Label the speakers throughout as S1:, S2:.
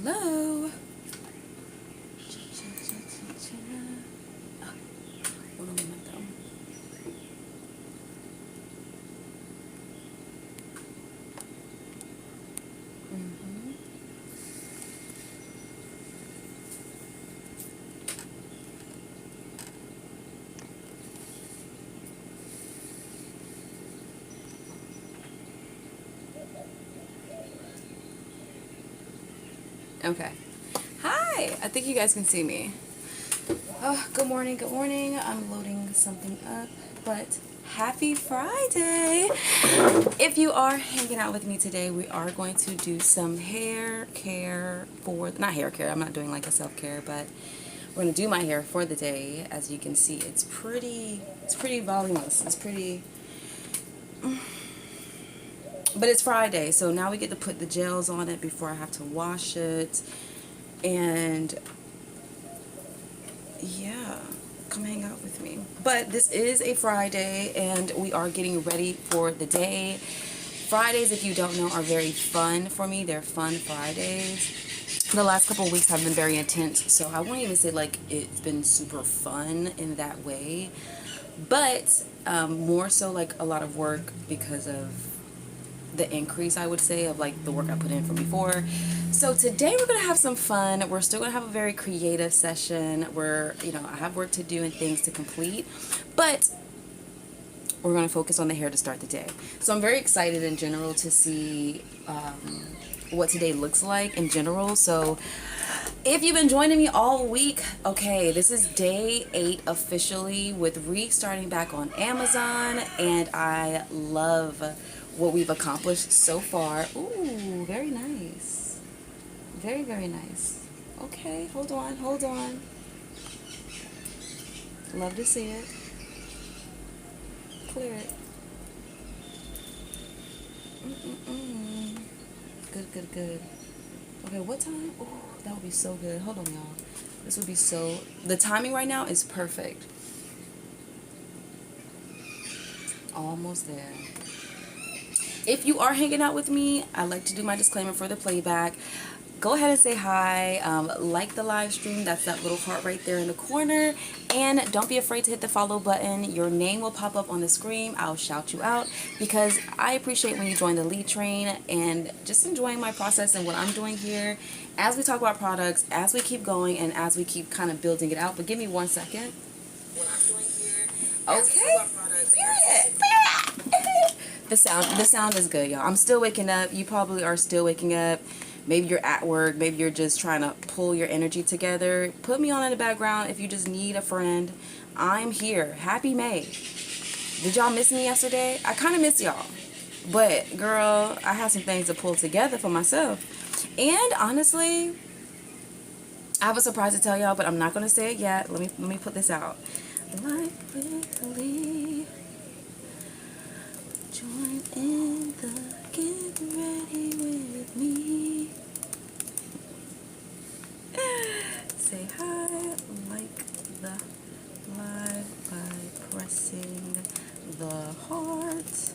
S1: Hello. One moment though. Okay. Hi. I think you guys can see me. Oh, good morning. Good morning. I'm loading something up, but happy Friday. If you are hanging out with me today, we are going to do some hair care for, not hair care, I'm not doing like a self-care, but we're going to do my hair for the day. As you can see, it's pretty voluminous. It's pretty, but it's Friday, so now we get to put the gels on it before I have to wash it. And yeah, come hang out with me. But this is a Friday and we are getting ready for the day. Fridays, if you don't know, are very fun for me. They're fun Fridays. The last couple of weeks have been very intense, so I won't even say like it's been super fun in that way, but more so like a lot of work because of the increase, I would say, of like the work I put in from before. So today we're gonna have some fun. We're still gonna have a very creative session where, you know, I have work to do and things to complete, but we're gonna focus on the hair to start the day. So I'm very excited in general to see what today looks like in general. So if you've been joining me all week, okay, this is day 8 officially with restarting back on Amazon, and I love what we've accomplished so far. Ooh, very nice. Very, very nice. Okay, hold on, hold on. Love to see it. Clear it. Good, good, good. Okay, what time? Oh, that would be so good. Hold on, y'all. This would be so... The timing right now is perfect. Almost there. If you are hanging out with me, I like to do my disclaimer for the playback. Go ahead and say hi, like the live stream, that's that little heart right there in the corner, and don't be afraid to hit the follow button. Your name will pop up on the screen. I'll shout you out because I appreciate when you join the lead train and just enjoying my process and what I'm doing here as we talk about products, as we keep going, and as we keep kind of building it out. But give me 1 second. What I'm doing here. Okay. Period. The sound is good, y'all. I'm still waking up. You probably are still waking up. Maybe you're at work. Maybe you're just trying to pull your energy together. Put me on in the background if you just need a friend. I'm here. Happy May. Did y'all miss me yesterday? I kind of miss y'all. But, girl, I have some things to pull together for myself. And, honestly, I have a surprise to tell y'all, but I'm not going to say it yet. Let me put this out. Life quickly. Join in the get ready with me. Say hi, like the live by pressing the heart,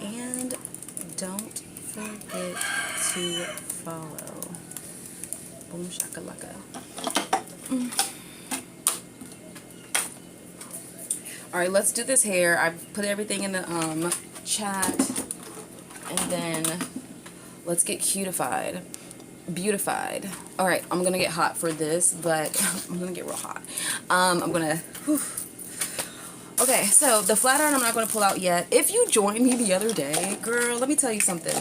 S1: and don't forget to follow. Boom shakalaka. Alright, let's do this hair. I've put everything in the chat, and then let's get cutified. Beautified. Alright, I'm gonna get hot for this, but I'm gonna get real hot. I'm gonna... Whew. Okay, so the flat iron I'm not gonna pull out yet. If you joined me the other day, girl, let me tell you something.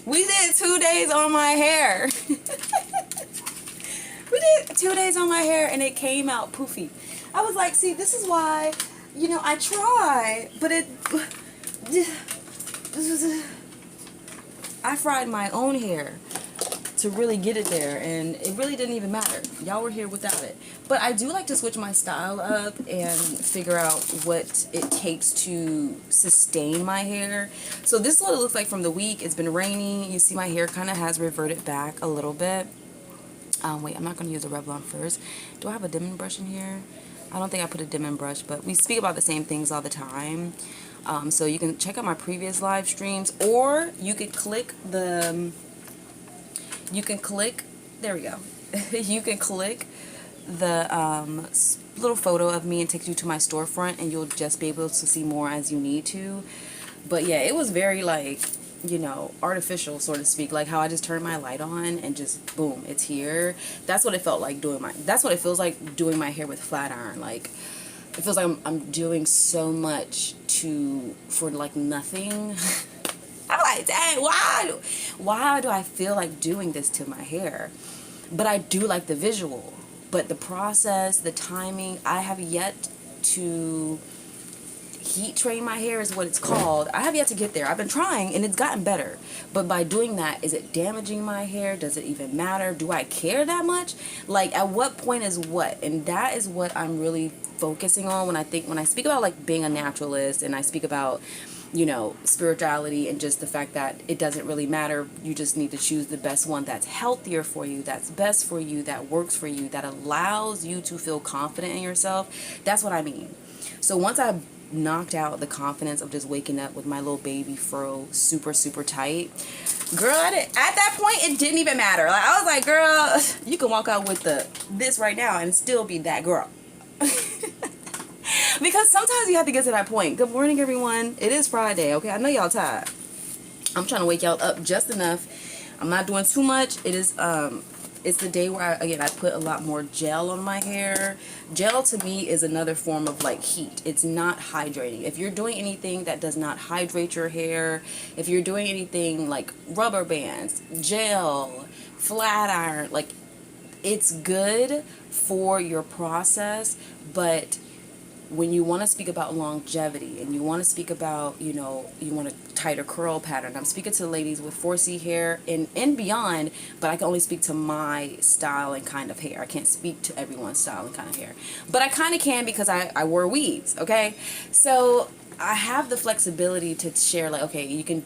S1: We did 2 days on my hair. We did 2 days on my hair and it came out poofy. I was like, see, this is why, you know, I try, but I fried my own hair to really get it there, and it really didn't even matter. Y'all were here without it. But I do like to switch my style up and figure out what it takes to sustain my hair. So this is what it looks like from the week. It's been rainy. You see my hair kind of has reverted back a little bit. Wait, I'm not going to use a Revlon first. Do I have a dimming brush in here? I don't think I put a dim and brush, but we speak about the same things all the time. So you can check out my previous live streams, or you could click there we go. You can click the little photo of me and take you to my storefront, and you'll just be able to see more as you need to. But yeah, it was very like, you know, artificial, so to speak, like how I just turned my light on and just boom, it's here. That's what it felt like that's what it feels like doing my hair with flat iron. Like, it feels like I'm doing so much for like nothing. I'm like, dang, why do I feel like doing this to my hair? But I do like the visual. But the process, the timing, I have yet to heat train my hair is what it's called. I have yet to get there. I've been trying and it's gotten better. But by doing that, is it damaging my hair? Does it even matter? Do I care that much? Like, at what point is what? And that is what I'm really focusing on when I speak about like being a naturalist, and I speak about, you know, spirituality, and just the fact that it doesn't really matter. You just need to choose the best one that's healthier for you, that's best for you, that works for you, that allows you to feel confident in yourself. That's what I mean. So once I knocked out the confidence of just waking up with my little baby fro super tight, girl, at that point it didn't even matter. Like, I was like, girl, you can walk out with this right now and still be that girl. Because sometimes you have to get to that point. Good morning, everyone. It is Friday, okay? I know y'all tired. I'm trying to wake y'all up just enough. I'm not doing too much. It is it's the day where I put a lot more gel on my hair. Gel to me is another form of like heat. It's not hydrating. If you're doing anything that does not hydrate your hair, if you're doing anything like rubber bands, gel, flat iron, like, it's good for your process, but when you want to speak about longevity and you want to speak about, you know, you want a tighter curl pattern. I'm speaking to ladies with 4C hair and beyond, but I can only speak to my style and kind of hair. I can't speak to everyone's style and kind of hair. But I kind of can, because I wear weaves, okay? So I have the flexibility to share, like, okay, you can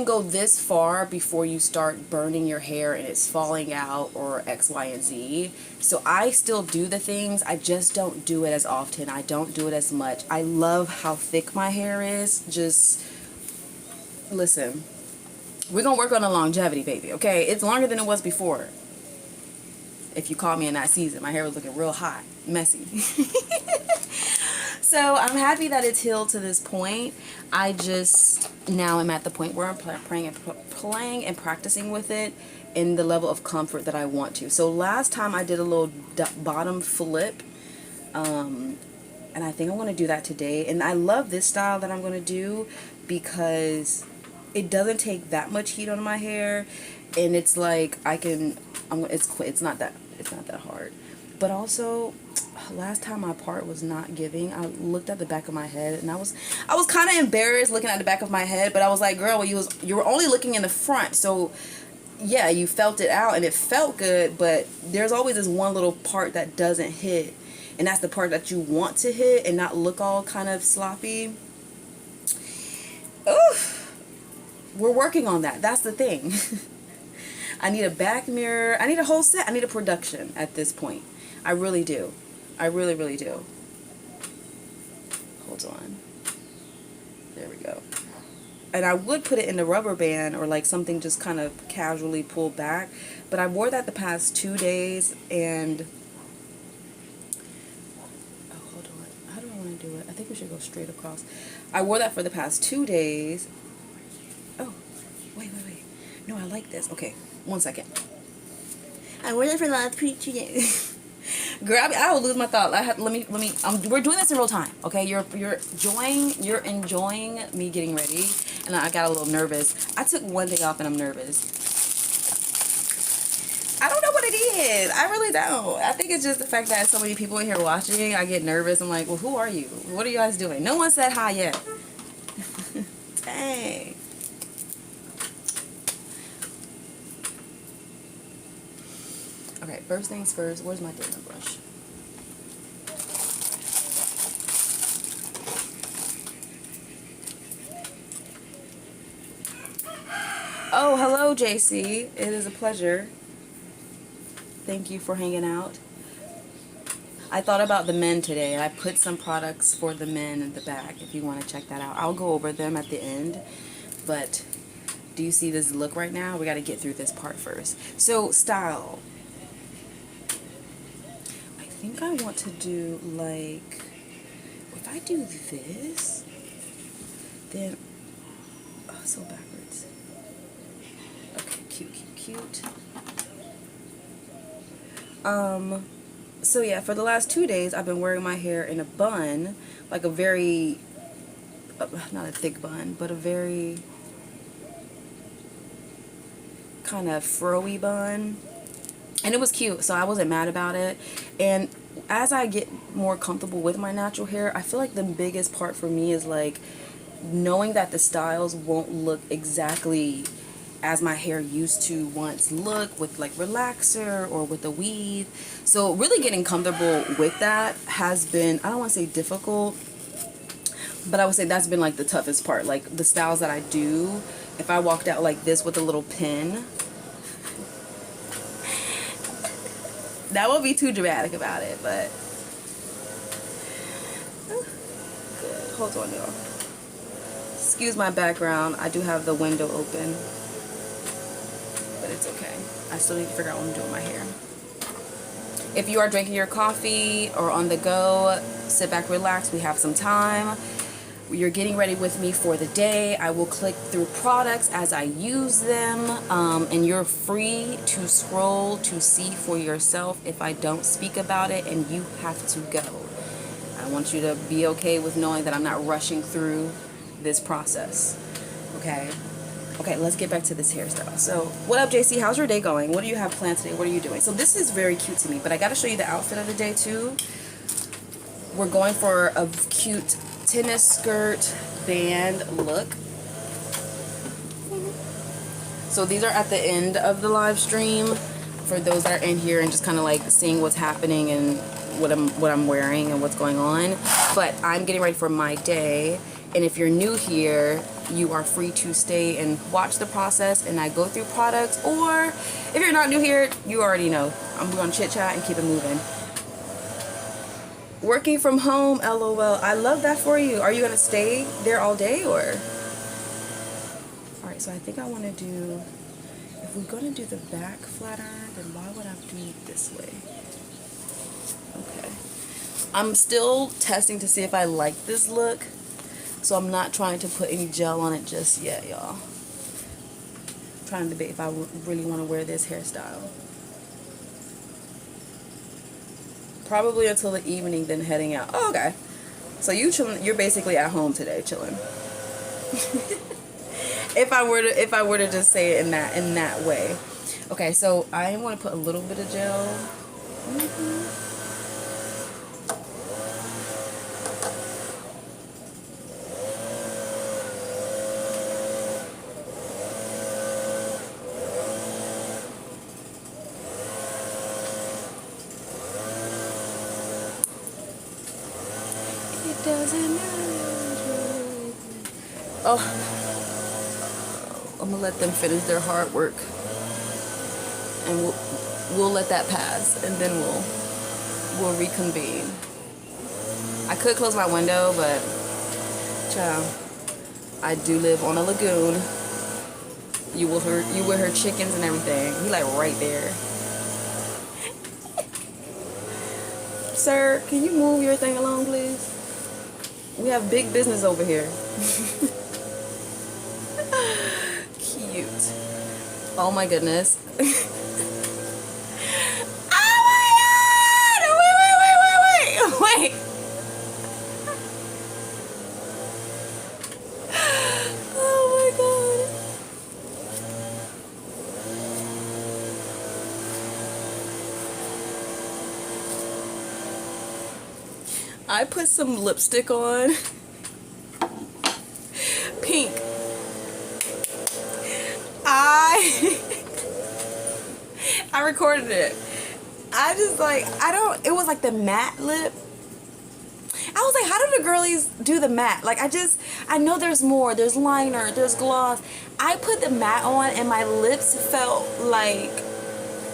S1: go this far before you start burning your hair and it's falling out, or X, Y, and Z. So I still do the things. I just don't do it as often. I don't do it as much. I love how thick my hair is. Just listen, we're going to work on the longevity, baby, okay? It's longer than it was before. If you caught me in that season, my hair was looking real hot, messy. So I'm happy that it's healed to this point. I just now am at the point where I'm playing and practicing with it in the level of comfort that I want to. So last time I did a little bottom flip, and I think I'm going to do that today. And I love this style that I'm going to do because it doesn't take that much heat on my hair, and it's like it's not that hard. But also, last time my part was not giving, I looked at the back of my head and I was kind of embarrassed looking at the back of my head, but I was like, girl, you were only looking in the front, so yeah, you felt it out and it felt good, but there's always this one little part that doesn't hit, and that's the part that you want to hit and not look all kind of sloppy. Oof. We're working on that. That's the thing. I need a back mirror. I need a whole set. I need a production at this point. I really do. I really, really do. Hold on. There we go. And I would put it in the rubber band or like something just kind of casually pulled back. But I wore that the past 2 days and... Oh, hold on. How do I want to do it? I think we should go straight across. I wore that for the past 2 days. Oh, wait. No, I like this. Okay, 1 second. I wore that for the last 2 days. Girl, I will lose my thought. We're doing this in real time, okay? You're enjoying me getting ready, and I got a little nervous. I took one day off and I'm nervous. I don't know what it is. I really don't. I think it's just the fact that so many people in here watching. I get nervous. I'm like, well, who are you? What are you guys doing? No one said hi yet. Dang. Okay, first things first, where's my dinner brush? Oh, hello, JC. It is a pleasure. Thank you for hanging out. I thought about the men today. I put some products for the men in the back if you want to check that out. I'll go over them at the end. But do you see this look right now? We got to get through this part first. So style. I think I want to do like, if I do this, then, oh, so backwards. Okay, cute. So yeah, for the last 2 days, I've been wearing my hair in a bun, like a very, not a thick bun, but a very kind of fro-y bun. And it was cute, so I wasn't mad about it. And as I get more comfortable with my natural hair, I feel like the biggest part for me is like knowing that the styles won't look exactly as my hair used to once look, with like relaxer or with a weave. So really getting comfortable with that has been, I don't want to say difficult, but I would say that's been like the toughest part. Like the styles that I do, if I walked out like this with a little pin, that won't be too dramatic about it, but good. Hold on, y'all. Excuse my background. I do have the window open, but it's okay. I still need to figure out what I'm doing with my hair. If you are drinking your coffee or on the go, sit back, relax. We have some time. You're getting ready with me for the day. I will click through products as I use them, and you're free to scroll to see for yourself if I don't speak about it and you have to go. I want you to be okay with knowing that I'm not rushing through this process. Okay, let's get back to this hairstyle. So what up, JC? How's your day going? What do you have planned today? What are you doing? So this is very cute to me, but I got to show you the outfit of the day too. We're going for a cute tennis skirt band look. So these are at the end of the live stream for those that are in here and just kind of like seeing what's happening and what I'm wearing and what's going on. But I'm getting ready for my day, and if you're new here, you are free to stay and watch the process and I go through products, or if you're not new here, you already know. I'm gonna chit chat and keep it moving. Working from home, LOL. I love that for you. Are you gonna stay there all day, or? All right, so I think I want to do, if we're gonna do the back flat iron, then why would I do it this way? Okay. I'm still testing to see if I like this look, so I'm not trying to put any gel on it just yet, y'all. Trying to debate if I really want to wear this hairstyle. Probably until the evening, then heading out. Oh, okay. So you're basically at home today, chilling. if I were to just say it in that way. Okay, so I want to put a little bit of gel. Doesn't matter. Oh, I'm gonna let them finish their hard work, and we'll let that pass, and then we'll reconvene. I could close my window, but child, I do live on a lagoon. You will hear chickens and everything. He like right there. Sir, can you move your thing along, please? We have big business over here. Cute. Oh my goodness. Oh my god! Wait. Oh my god. I put some lipstick on. Pink. I recorded it. I just like, it was like the matte lip. I was like, how do the girlies do the matte? Like, I know there's more. There's liner, there's gloss. I put the matte on and my lips felt like,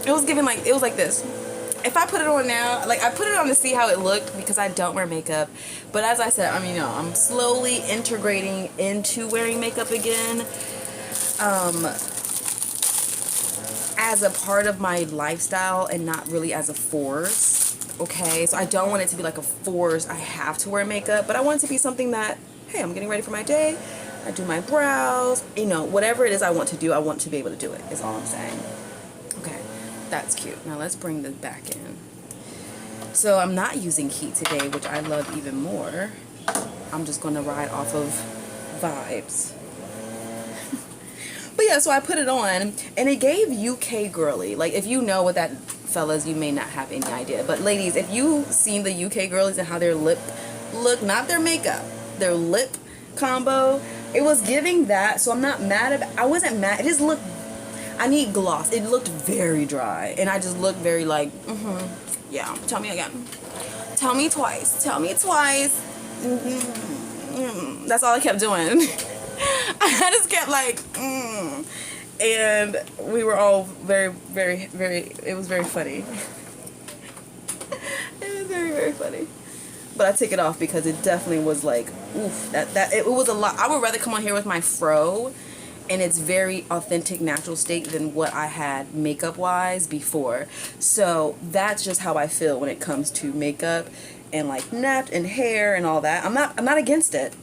S1: it was like this. if I put it on now, like I put it on to see how it looked because I don't wear makeup. But as I said, I mean, I'm slowly integrating into wearing makeup again. As a part of my lifestyle and not really as a force. Okay, so I don't want it to be like a force. I have to wear makeup, but I want it to be something that, hey, I'm getting ready for my day. I do my brows, whatever it is I want to do, I want to be able to do it, is all I'm saying. Okay, that's cute. Now let's bring this back in. So I'm not using heat today, which I love even more. I'm just going to ride off of vibes. But yeah, so I put it on, and it gave UK girly. Like, if you know what that, fellas, you may not have any idea. But ladies, if you've seen the UK girlies and how their lip look, not their makeup, their lip combo, it was giving that. So I'm not mad about, I wasn't mad. It just looked, I need gloss. It looked very dry, and I just looked very like, yeah, tell me again. Tell me twice. Tell me twice. That's all I kept doing. I just kept like, and we were all very, very, very, it was very funny. It was very, very funny. But I took it off because it definitely was like, oof, it was a lot. I would rather come on here with my fro in its very authentic natural state than what I had makeup wise before. So that's just how I feel when it comes to makeup and like napped and hair and all that. I'm not against it.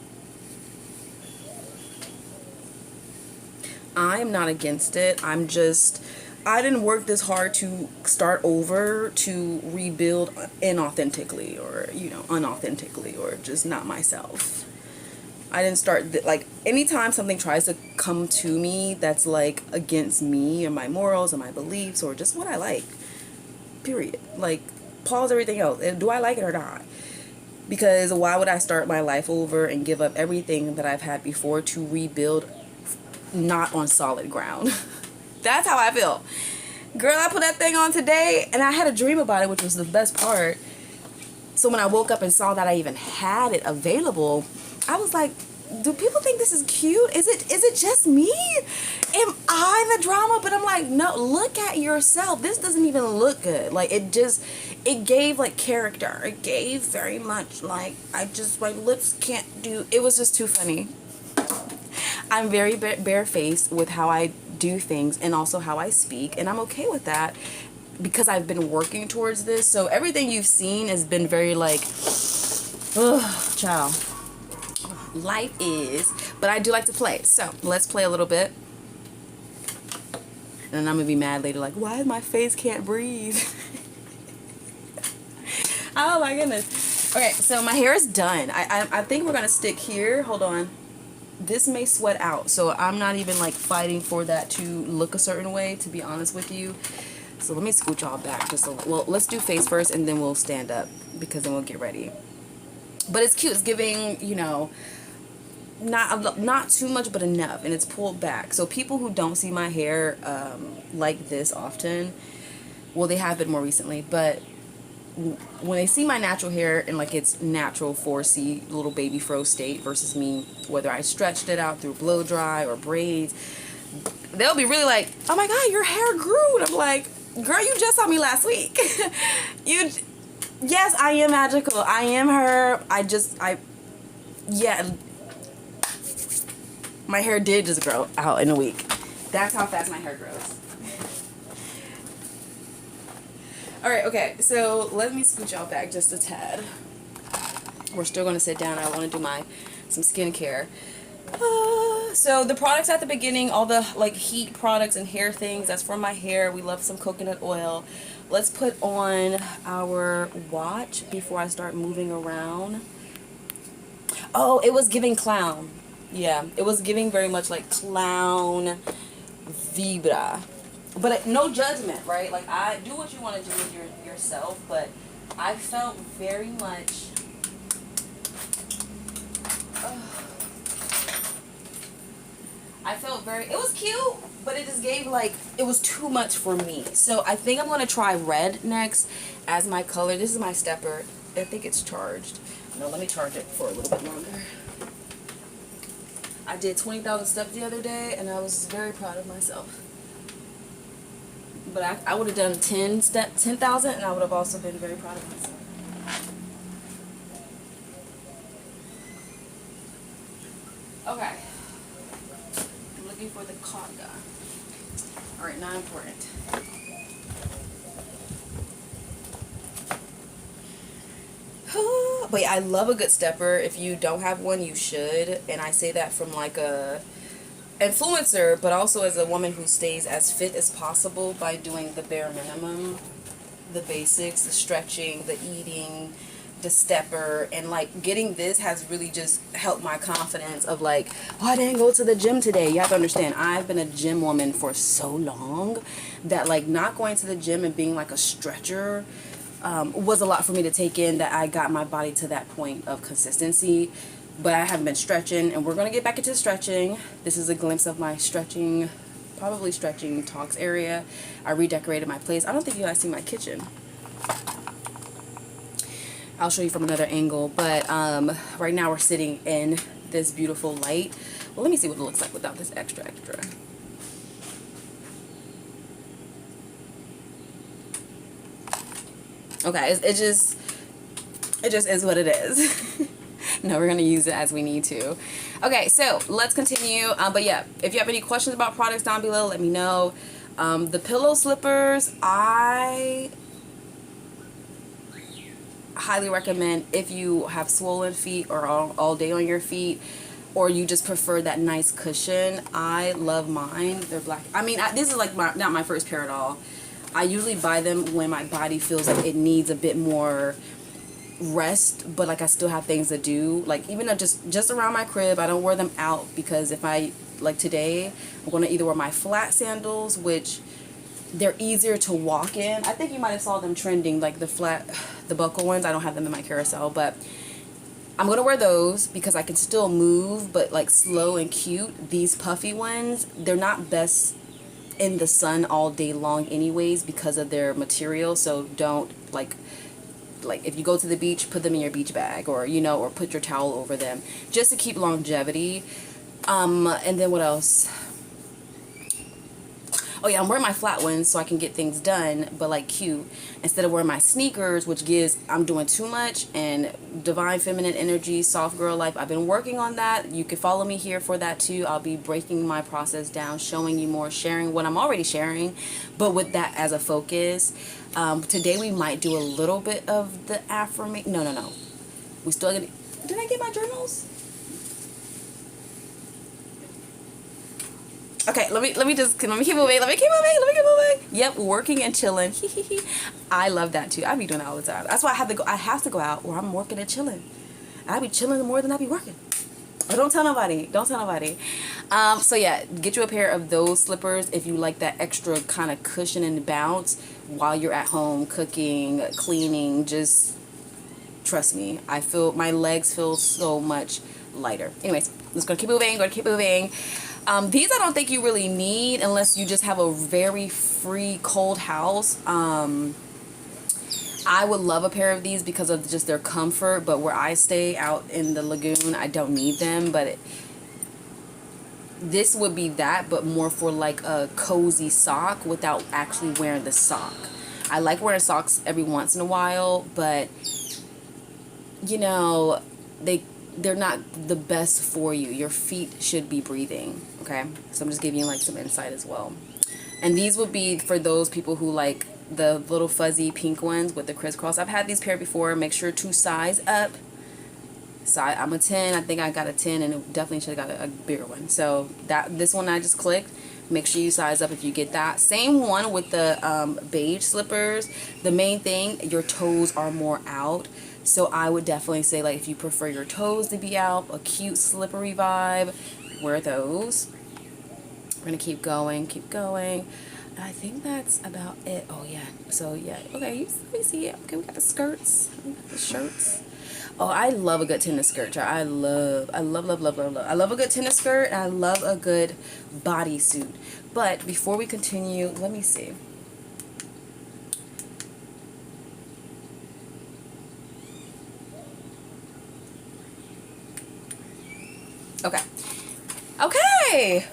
S1: I'm not against it. I didn't work this hard to start over, to rebuild inauthentically or, unauthentically or just not myself. I didn't start, like, anytime something tries to come to me that's like against me or my morals or my beliefs or just what I like, period. Like, pause everything else. Do I like it or not? Because why would I start my life over and give up everything that I've had before to rebuild not on solid ground? That's how I feel. Girl, I put that thing on today and I had a dream about it, which was the best part. So when I woke up and saw that I even had it available, I was like, do people think this is cute? Is it just me? Am I the drama? But I'm like, no, look at yourself. This doesn't even look good. Like, it gave like character. It gave very much like, my lips can't do, it was just too funny. I'm very barefaced with how I do things and also how I speak, and I'm okay with that because I've been working towards this. So everything you've seen has been very like, ugh, child. Life is, but I do like to play. So let's play a little bit, and then I'm gonna be mad later, like, why my face can't breathe? Oh my goodness. Okay, so my hair is done. I think we're gonna stick here. Hold on. This may sweat out, so I'm not even like fighting for that to look a certain way, to be honest with you. So let me scooch y'all back just a little. Well, let's do face first and then we'll stand up because then we'll get ready. But it's cute. It's giving, not too much but enough, and it's pulled back. So people who don't see my hair like this often, well, they have been more recently, but when they see my natural hair in like its natural 4C little baby fro state versus me, whether I stretched it out through blow dry or braids, they'll be really like, oh my god, your hair grew. And I'm like, girl, you just saw me last week. Yes, I am magical. I am her. Yeah, my hair did just grow out in a week. That's how fast my hair grows. Alright, okay, so let me scoot y'all back just a tad. We're still going to sit down. I want to do some skincare. So the products at the beginning, all the like heat products and hair things, that's for my hair. We love some coconut oil. Let's put on our watch before I start moving around. Oh, it was giving clown. Yeah, it was giving very much like clown vibra. But no judgment, right? Like, I do what you want to do with yourself, but I felt very much it was cute, but it just gave like, it was too much for me. So I think I'm going to try red next as my color. This is my stepper. I think it's charged. No, let me charge it for a little bit longer. I did 20,000 steps the other day, and I was very proud of myself. But I would have done 10,000, and I would have also been very proud of myself. Okay. I'm looking for the conga. Alright, not important. But yeah, I love a good stepper. If you don't have one, you should. And I say that from like a influencer, but also as a woman who stays as fit as possible by doing the bare minimum, the basics, the stretching, the eating, the stepper, and like getting this has really just helped my confidence of like, oh, I didn't go to the gym today. You have to understand, I've been a gym woman for so long that like not going to the gym and being like a stretcher was a lot for me to take in, that I got my body to that point of consistency. But I haven't been stretching, and we're going to get back into stretching. This is a glimpse of my stretching, probably stretching talks area. I redecorated my place. I don't think you guys see my kitchen. I'll show you from another angle, but right now we're sitting in this beautiful light. Well, let me see what it looks like without this extra. Okay, it just is what it is. No, we're gonna use it as we need to. Okay, so let's continue. But yeah, if you have any questions about products down below, let me know. The pillow slippers, I highly recommend if you have swollen feet or all day on your feet, or you just prefer that nice cushion. I love mine. They're black. I mean, this is like not my first pair at all. I usually buy them when my body feels like it needs a bit more rest, but like I still have things to do. Like even though just around my crib, I don't wear them out, because if I, like today, I'm going to either wear my flat sandals, which they're easier to walk in. I think you might have saw them trending, like the buckle ones. I don't have them in my carousel, but I'm going to wear those because I can still move, but like slow and cute. These puffy ones, they're not best in the sun all day long anyways because of their material. So don't like if you go to the beach, put them in your beach bag, or or put your towel over them just to keep longevity. And then what else? Oh yeah, I'm wearing my flat ones so I can get things done, but like cute, instead of wearing my sneakers, which gives I'm doing too much. And divine feminine energy, soft girl life, I've been working on that. You can follow me here for that too. I'll be breaking my process down, showing you more, sharing what I'm already sharing, but with that as a focus. Today we might do a little bit of the affirmation. No, we still gonna. Did I get my journals? Okay, let me keep moving. Yep, working and chilling. I love that too. I be doing that all the time. That's why I have to go out where I'm working and chilling. I be chilling more than I be working. Oh, don't tell nobody. So yeah, get you a pair of those slippers if you like that extra kind of cushion and bounce while you're at home cooking, cleaning. Just trust me, my legs feel so much lighter. Anyways, let's go keep moving. These I don't think you really need unless you just have a very free cold house. I would love a pair of these because of just their comfort, but where I stay out in the lagoon, I don't need them. But this would be that, but more for like a cozy sock without actually wearing the sock. I like wearing socks every once in a while, but they're not the best for you. Your feet should be breathing, okay? So I'm just giving you like some insight as well. And these would be for those people who like the little fuzzy pink ones with the crisscross. I've had these pair before. Make sure to size up. I'm a 10. I think I got a 10, and it definitely should have got a bigger one. So this one I just clicked. Make sure you size up if you get that. Same one with the beige slippers. The main thing, your toes are more out. So I would definitely say, like, if you prefer your toes to be out, a cute slippery vibe, wear those. We're gonna keep going. I think that's about it. Oh yeah. So yeah. Okay. Let me see it. Okay, we got the skirts. We got the shirts. Oh, I love a good tennis skirt. I love. I love a good tennis skirt. And I love a good bodysuit. But before we continue, let me see. Okay.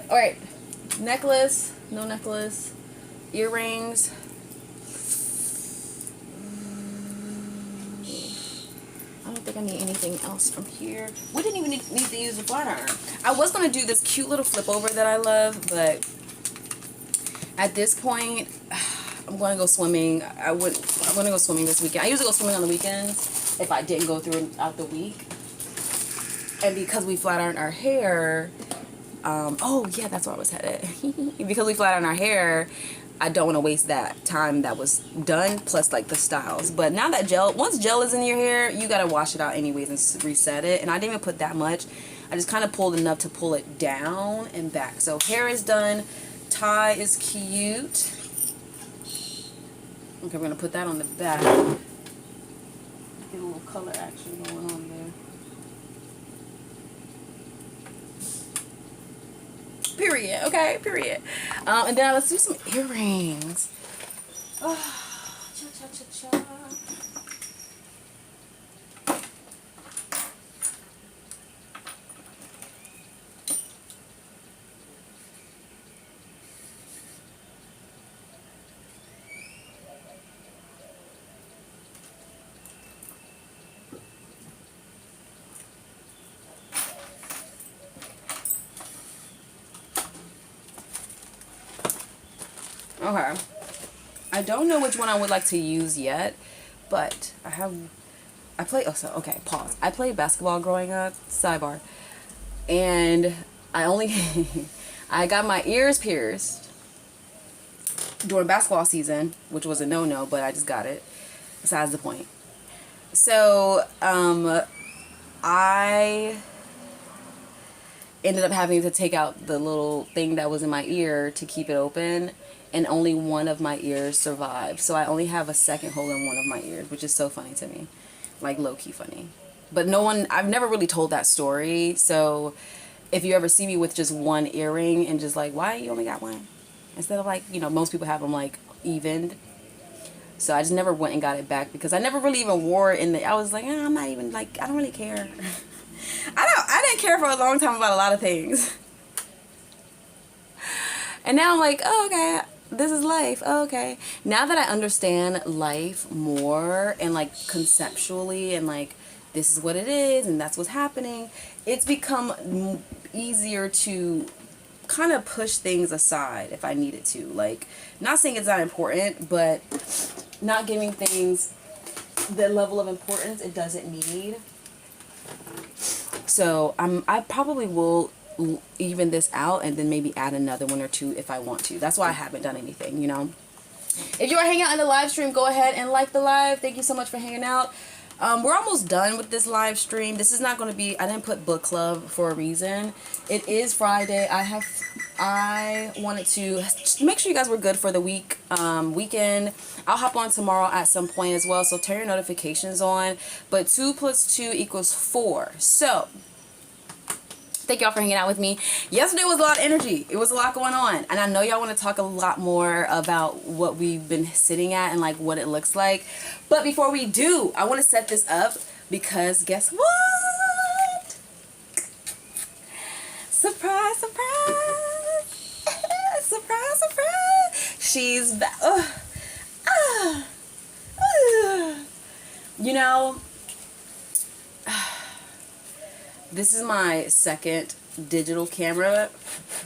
S1: All right. Necklace. No necklace. Earrings. I don't think I need anything else from here. We didn't even need to use a flat iron. I was going to do this cute little flip over that I love, but at this point, I'm going to go swimming. I'm going to go swimming this weekend. I usually go swimming on the weekends if I didn't go throughout the week. And because we flat iron our hair, oh yeah, that's where I was headed. Because we flat iron our hair, I don't want to waste that time that was done, plus like the styles. But now that once gel is in your hair, you got to wash it out anyways and reset it. And I didn't even put that much. I just kind of pulled enough to pull it down and back. So hair is done. Tie is cute. Okay, we're going to put that on the back. Get a little color action going on there. Period. Okay, period. And then let's do some earrings. Oh, cha cha cha cha. Okay. I don't know which one I would like to use yet, but okay, pause. I played basketball growing up, sidebar, and I got my ears pierced during basketball season, which was a no-no, but I just got it. Besides the point. So, I ended up having to take out the little thing that was in my ear to keep it open, and only one of my ears survived. So I only have a second hole in one of my ears, which is so funny to me. Like low-key funny. But I've never really told that story. So if you ever see me with just one earring and just like, why you only got one? Instead of like, most people have them like evened. So I just never went and got it back because I never really even wore it I was like, I'm not even like, I don't really care. I didn't care for a long time about a lot of things. And now I'm like, oh, okay, this is life. Oh, okay. Now that I understand life more and like conceptually and like this is what it is and that's what's happening, it's become easier to kind of push things aside if I needed to. Like, not saying it's not important, but not giving things the level of importance it doesn't need. So I probably will even this out and then maybe add another one or two if I want to. That's why I haven't done anything, If you are hanging out in the live stream, go ahead and like the live. Thank you so much for hanging out. We're almost done with this live stream. This is not going to be, I didn't put book club for a reason. It is Friday. I wanted to make sure you guys were good for the weekend. I'll hop on tomorrow at some point as well, so turn your notifications on. But 2 + 2 = 4. So thank y'all for hanging out with me. Yesterday was a lot of energy. It was a lot going on. And I know y'all want to talk a lot more about what we've been sitting at and like what it looks like. But before we do, I want to set this up because guess what? Surprise, surprise. Surprise, surprise. She's back. This is my second digital camera,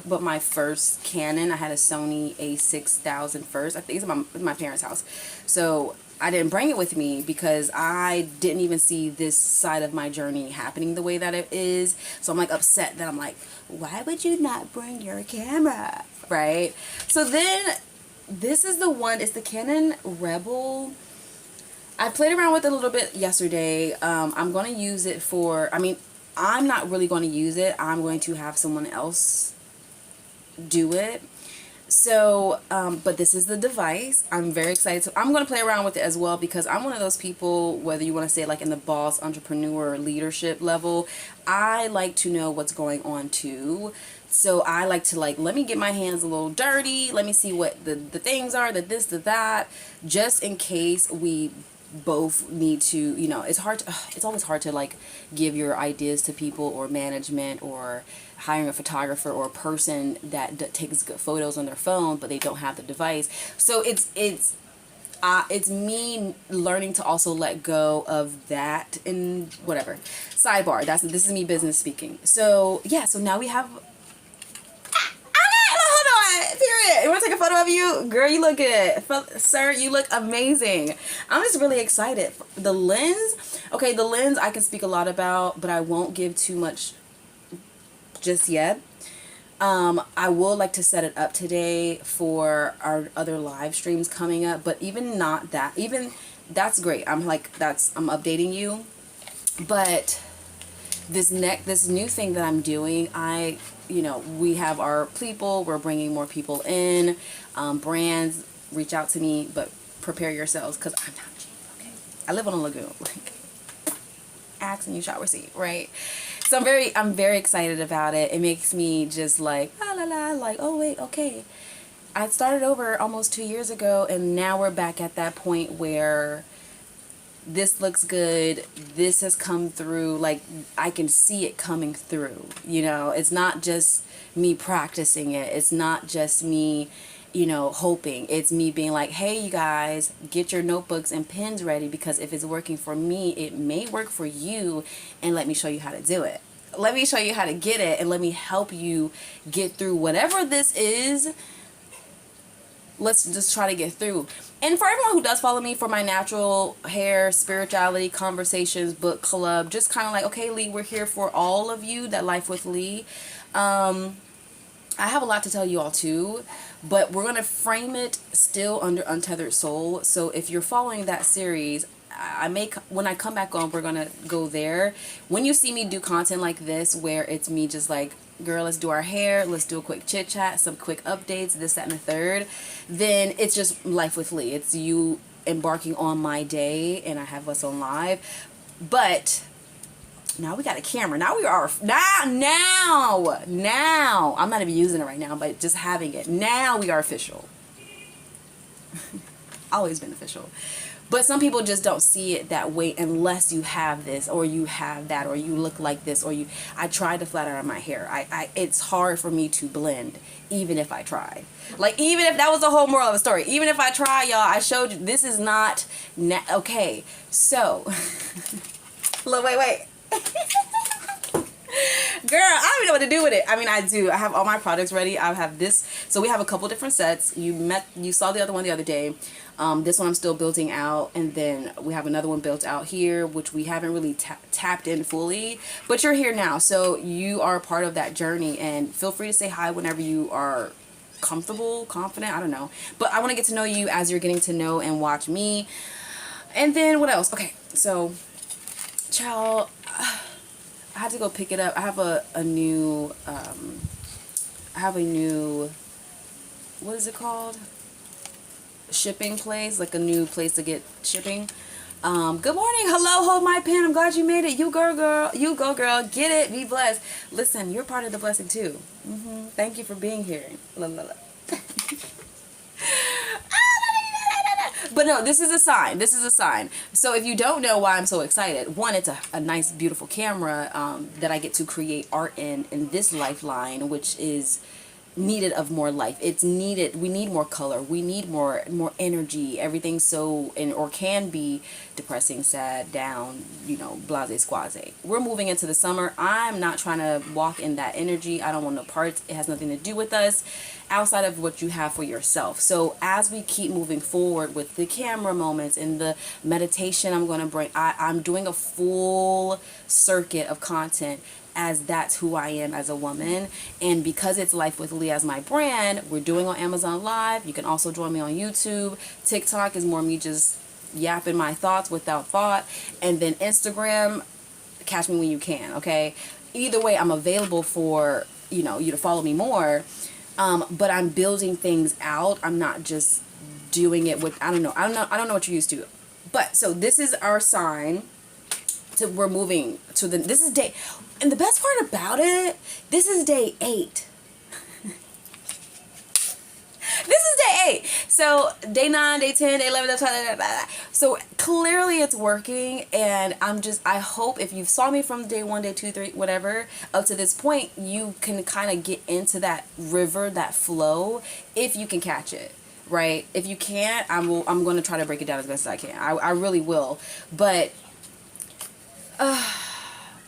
S1: but my first Canon, I had a Sony a6000 first. I think it's at my parents' house. So I didn't bring it with me because I didn't even see this side of my journey happening the way that it is. So I'm like upset that I'm like, why would you not bring your camera? Right? So then this is the one, it's the Canon Rebel. I played around with it a little bit yesterday. I'm going to use it I'm not really going to use it. I'm going to have someone else do it. So, but this is the device. I'm very excited. So I'm going to play around with it as well because I'm one of those people, whether you want to say like in the boss, entrepreneur, leadership level, I like to know what's going on too. So I like to let me get my hands a little dirty. Let me see what the things are, the this, the that, just in case we both need to, you know, it's always hard to like give your ideas to people or management or hiring a photographer or a person that takes good photos on their phone but they don't have the device. So it's me learning to also let go of that and whatever. Sidebar, this is me business speaking. So yeah, so now we have, hold on, period. You want to take a photo of you? Girl, you look good. Sir, you look amazing. I'm just really excited. The lens, okay, the lens I can speak a lot about, but I won't give too much just yet. I would like to set it up today for our other live streams coming up, but even not that, even that's great. I'm updating you, but this new thing that I'm doing, we have our people, we're bringing more people in, brands reach out to me, but prepare yourselves because I'm not cheap, okay? I live on a lagoon, like, ask and you shall receive, right? So I'm very excited about it. It makes me just like, la la, like, oh wait, okay. I started over almost 2 years ago, and now we're back at that point where this looks good. This has come through. Like, I can see it coming through, you know. It's not just me practicing it. It's not just me, you know, hoping. It's me being like, hey, you guys, get your notebooks and pens ready, because if it's working for me, it may work for you, and let me show you how to do it. Let me show you how to get it, and let me help you get through whatever this is. Let's just try to get through. And for everyone who does follow me for my natural hair, spirituality, conversations, book club, just kind of like, okay, Lee, we're here for all of you that Life with Lee. I have a lot to tell you all too, but we're going to frame it still under Untethered Soul. So if you're following that series, when I come back on, we're going to go there. When you see me do content like this, where it's me just like, girl, let's do our hair, let's do a quick chit chat, some quick updates, this, that, and the third, then it's just Life with Lee. It's you embarking on my day, and I have us on live. But now we got a camera. Now we are, now, I'm not even using it right now, but just having it. Now we are official. Always been official. But some people just don't see it that way unless you have this, or you have that, or you look like this, or I tried to flat iron my hair. It's hard for me to blend, even if I try. Like, even if that was the whole moral of the story. Even if I try, y'all, I showed you, this is not, okay. So, look, wait. Girl, I don't even know what to do with it. I mean, I do. I have all my products ready. I have this. So we have a couple different sets. You saw the other one the other day. This one I'm still building out, and then we have another one built out here, which we haven't really tapped in fully, but you're here now, so you are a part of that journey, and feel free to say hi whenever you are comfortable, confident, I don't know, but I want to get to know you as you're getting to know and watch me. And then what else? Okay, so child, I had to go pick it up. I have a new what is it called? Shipping place, like a new place to get shipping. Good morning, hello, hold my pen, I'm glad you made it. You girl, you go girl, get it, be blessed. Listen, you're part of the blessing too. Thank you for being here. La, la, la. But no, this is a sign. This is a sign. So if you don't know why I'm so excited, one, it's a nice, beautiful camera that I get to create art in this lifeline, which is needed of more life. It's needed. We need more color. We need more energy. Everything's so, or can be depressing, sad, down, you know, blase squaze. We're moving into the summer. I'm not trying to walk in that energy. I don't want no parts. It has nothing to do with us outside of what you have for yourself. So as we keep moving forward with the camera moments and the meditation, I'm going to bring, I'm doing a full circuit of content, as that's who I am as a woman. And because it's Life with Lee as my brand, we're doing on Amazon Live. You can also join me on YouTube. TikTok is more me just yapping my thoughts without thought. And then Instagram, catch me when you can, okay? Either way, I'm available for, you know, you to follow me more. But I'm building things out. I'm not just doing it with, I don't know what you're used to. But so this is our sign. We're moving to this is day, and the best part about it, this is day 8. This is day Hey, so day 9, day 10, day 11, so clearly it's working, and I hope if you saw me from day 1, day 2, 3, whatever, up to this point, you can kind of get into that river, that flow, if you can catch it. Right? If you can't, I'm going to try to break it down as best as I can. I really will. But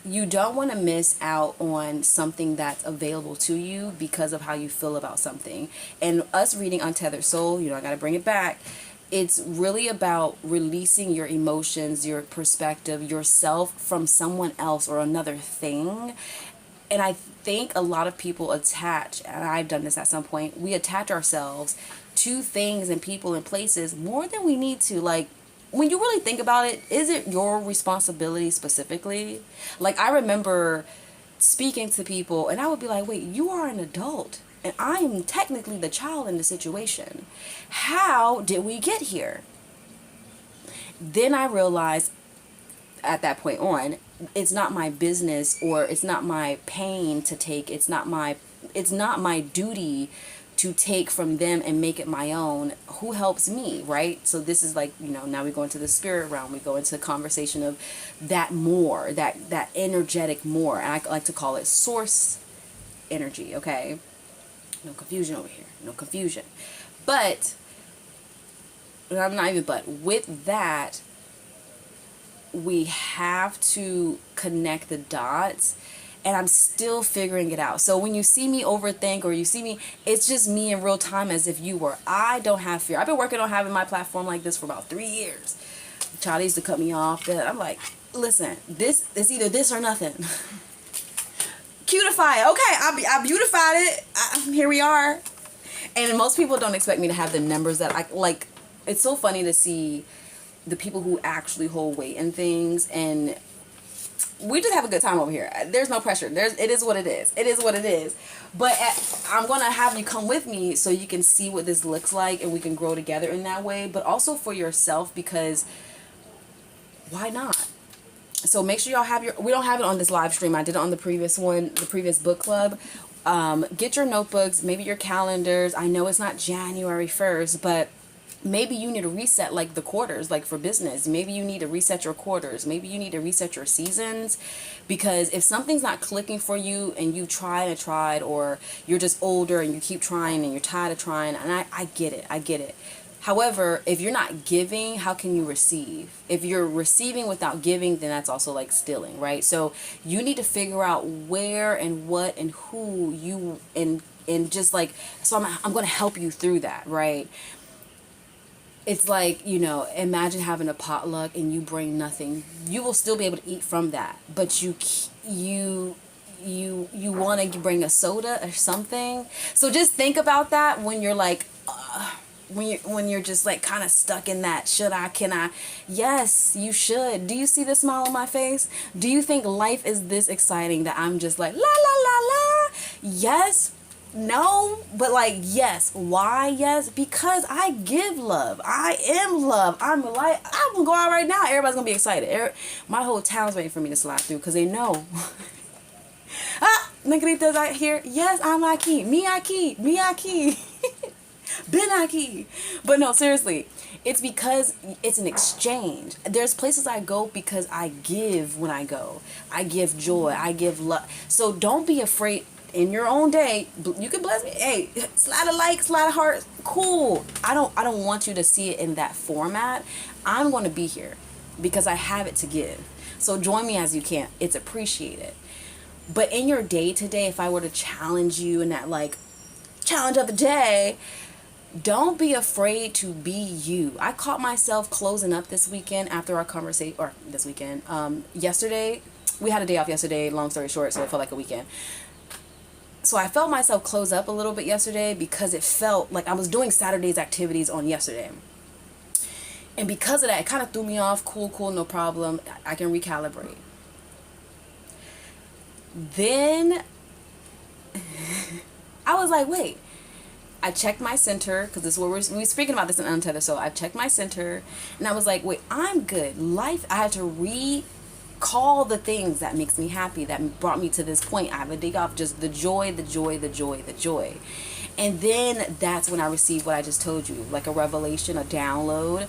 S1: you don't want to miss out on something that's available to you because of how you feel about something. And us reading Untethered Soul, I got to bring it back. It's really about releasing your emotions, your perspective, yourself from someone else or another thing. And I think a lot of people attach, and I've done this at some point, we attach ourselves to things and people and places more than we need to. Like, when you really think about it, is it your responsibility specifically? Like, I remember speaking to people and I would be like, wait, you are an adult and I am technically the child in the situation. How did we get here? Then I realized at that point on, it's not my business, or it's not my pain to take. It's not my duty to take from them and make it my own. Who helps me, right? So this is like, now we go into the spirit realm. We go into the conversation of that more, that energetic more. And I like to call it source energy, okay? No confusion over here. No confusion. But, I'm not even but, with that, we have to connect the dots. And I'm still figuring it out. So when you see me overthink, or you see me, it's just me in real time as if you were. I don't have fear. I've been working on having my platform like this for about 3 years. Child used to cut me off. That I'm like, listen, this is either this or nothing. Cutify it. Okay, I beautified it. Here we are. And most people don't expect me to have the numbers that I like. It's so funny to see the people who actually hold weight in things, and we just have a good time over here. There's no pressure. It is what it is. It is what it is. But I'm going to have you come with me so you can see what this looks like, and we can grow together in that way. But also for yourself, because why not? So make sure y'all have we don't have it on this live stream. I did it on the previous one, the previous book club. Get your notebooks, maybe your calendars. I know it's not January 1st, but maybe you need to reset, like the quarters, like for business. Maybe you need to reset your quarters. Maybe you need to reset your seasons, because if something's not clicking for you and you tried, or you're just older and you keep trying and you're tired of trying, and I get it. However, if you're not giving, how can you receive? If you're receiving without giving, then that's also like stealing, right? So you need to figure out where and what and who you, and just like, so I'm going to help you through that, right? It's like, imagine having a potluck and you bring nothing. You will still be able to eat from that, but you want to bring a soda or something. So just think about that when you're like, when you're just like kind of stuck in that should I, can I? Yes, you should. Do you see the smile on my face? Do you think life is this exciting that I'm just like la la la la? Yes. No, but like, yes. Why? Yes, because I give love. I am love. I'm like, I'm gonna go out right now. Everybody's gonna be excited. My whole town's waiting for me to slide through because they know. Negritas out here. Yes, I'm aquí. Me aquí. Me aquí. Ben aquí. But no, seriously, it's because it's an exchange. There's places I go because I give when I go. I give joy. I give love. So don't be afraid. In your own day, you can bless me. Hey, slide a like, slide a heart. Cool. I don't want you to see it in that format. I'm going to be here because I have it to give. So join me as you can. It's appreciated. But in your day to day, if I were to challenge you in that like challenge of the day, don't be afraid to be you. I caught myself closing up this weekend after our conversation, or this weekend. Yesterday, we had a day off yesterday. Long story short, so it felt like a weekend. So I felt myself close up a little bit yesterday because it felt like I was doing Saturday's activities on yesterday. And because of that, it kind of threw me off. Cool, no problem. I can recalibrate. Then I was like, wait. I checked my center, because this is what we're speaking about this in Untethered. So I checked my center, and I was like, wait, I'm good. Life, I had to recall the things that makes me happy, that brought me to this point. I have a dig off just the joy. And then that's when I receive what I just told you, like a revelation, a download.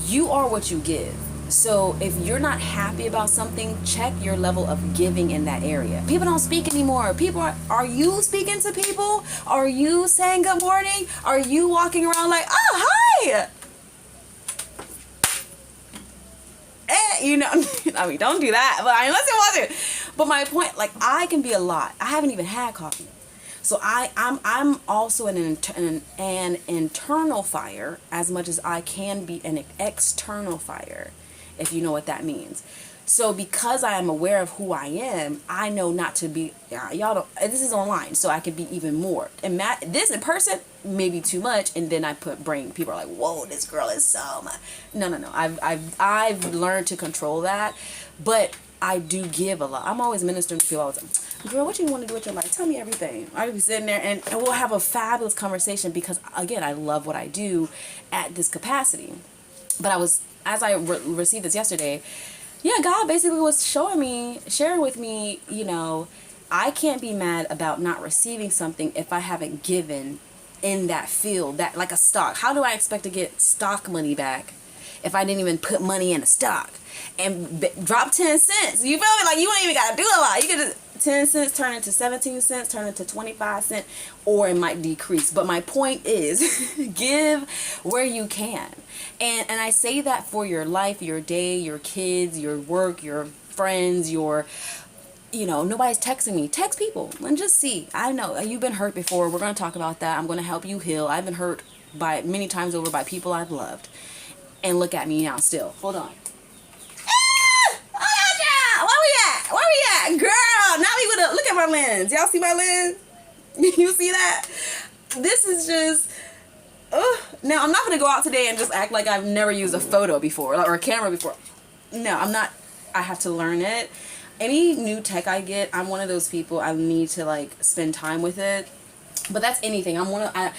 S1: You are what you give. So if you're not happy about something, check your level of giving in that area. People don't speak anymore. People are you speaking to people? Are you saying good morning? Are you walking around like, oh, hi? You know, I mean, don't do that, but unless you want to. But my point, like, I can be a lot. I haven't even had coffee. So I'm also an internal fire as much as I can be an external fire, if you know what that means. So because I am aware of who I am, I know not to be, y'all don't, this is online, so I could be even more. And this in person, maybe too much, and then I bring, people are like, whoa, this girl is so much. No. I've learned to control that, but I do give a lot. I'm always ministering to people all the time. Girl, what do you want to do with your life? Tell me everything. I'll be sitting there and we'll have a fabulous conversation because, again, I love what I do at this capacity. But as I received this yesterday, yeah, God basically was sharing with me, you know, I can't be mad about not receiving something if I haven't given in that field, that like a stock. How do I expect to get stock money back if I didn't even put money in a stock and drop 10 cents? You feel me? Like, you ain't even got to do a lot. You could just 10 cents turn into 17 cents, turn into 25 cents, or it might decrease. But my point is, give where you can. And I say that for your life, your day, your kids, your work, your friends, your, you know, nobody's texting me. Text people and just see. I know you've been hurt before. We're going to talk about that. I'm going to help you heal. I've been hurt by many times over by people I've loved. And look at me now still. Hold on. Where we at? Girl, now we gonna look at my lens. Y'all see my lens? You see that? This is just, now I'm not gonna go out today and just act like I've never used a photo before or a camera before. No, I'm not. I have to learn it. Any new tech I get, I'm one of those people, I need to like spend time with it. But that's anything. I'm a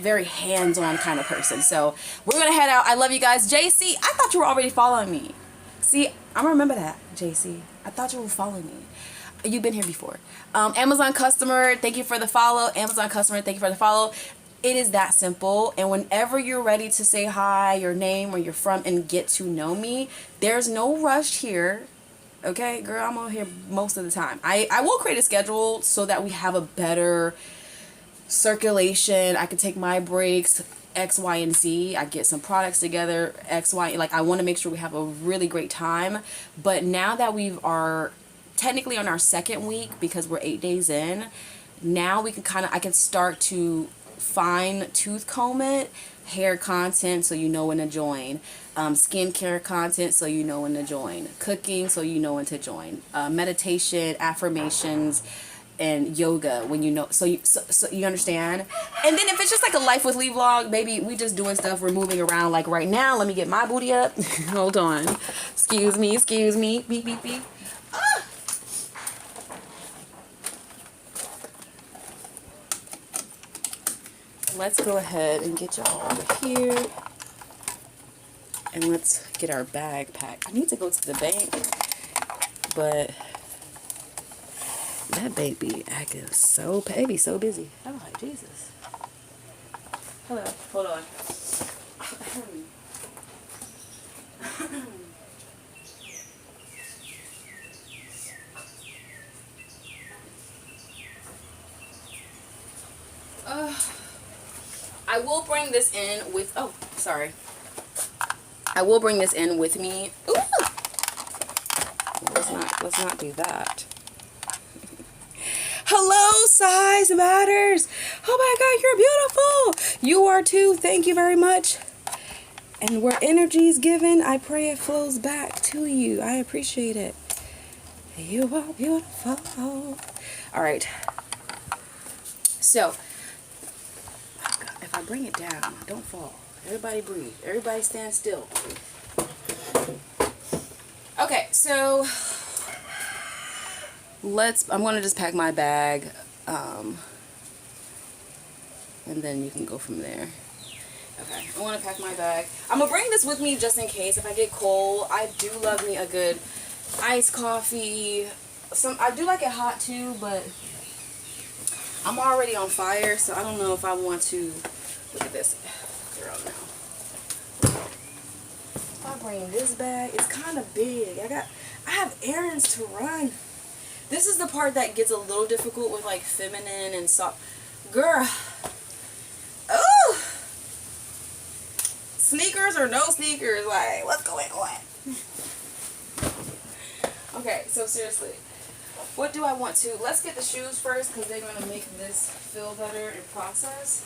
S1: very hands-on kind of person. So we're gonna head out. I love you guys. JC, I thought you were already following me. See, I'm gonna remember that, JC. I thought you were following me. You've been here before. Amazon customer, thank you for the follow. Amazon customer, thank you for the follow. It is that simple. And whenever you're ready to say hi, your name, where you're from, and get to know me, there's no rush here. Okay, girl, I'm on here most of the time. I will create a schedule so that we have a better circulation. I can take my breaks, X, Y, and Z. I get some products together, X, Y. Like, I want to make sure we have a really great time. But now that we are technically on our second week, because we're 8 days in, now we can I can start to fine tooth comb it, hair content so you know when to join, skincare content so you know when to join, cooking so you know when to join, meditation, affirmations, and yoga when you know, so you understand. And then if it's just like a life with Lee vlog, maybe we just doing stuff, we're moving around. Like right now, let me get my booty up. Hold on, excuse me, beep beep beep. Let's go ahead and get y'all over here and let's get our bag packed. I need to go to the bank, but that bank be acting so, it be so busy. I'm like, Jesus. Hello, hold on. I will bring this in with, oh, sorry. I will bring this in with me. Ooh. Let's not do that. Hello, size matters. Oh my God, you're beautiful. You are too. Thank you very much. And where energy is given, I pray it flows back to you. I appreciate it. You are beautiful. All right. So, if I bring it down, don't fall. Everybody breathe. Everybody stand still. Okay, so I'm going to just pack my bag, and then you can go from there. Okay, I want to pack my bag. I'm going to bring this with me just in case if I get cold. I do love me a good iced coffee. I do like it hot too, but I'm already on fire, so I don't know if I want to. Look at this. Girl, now. If I bring this bag, it's kind of big. I have errands to run. This is the part that gets a little difficult with like feminine and soft. Girl. Oh! Sneakers or no sneakers? Like, what's going on? Okay, so seriously. What do I want to? Let's get the shoes first because they're going to make this feel better in process.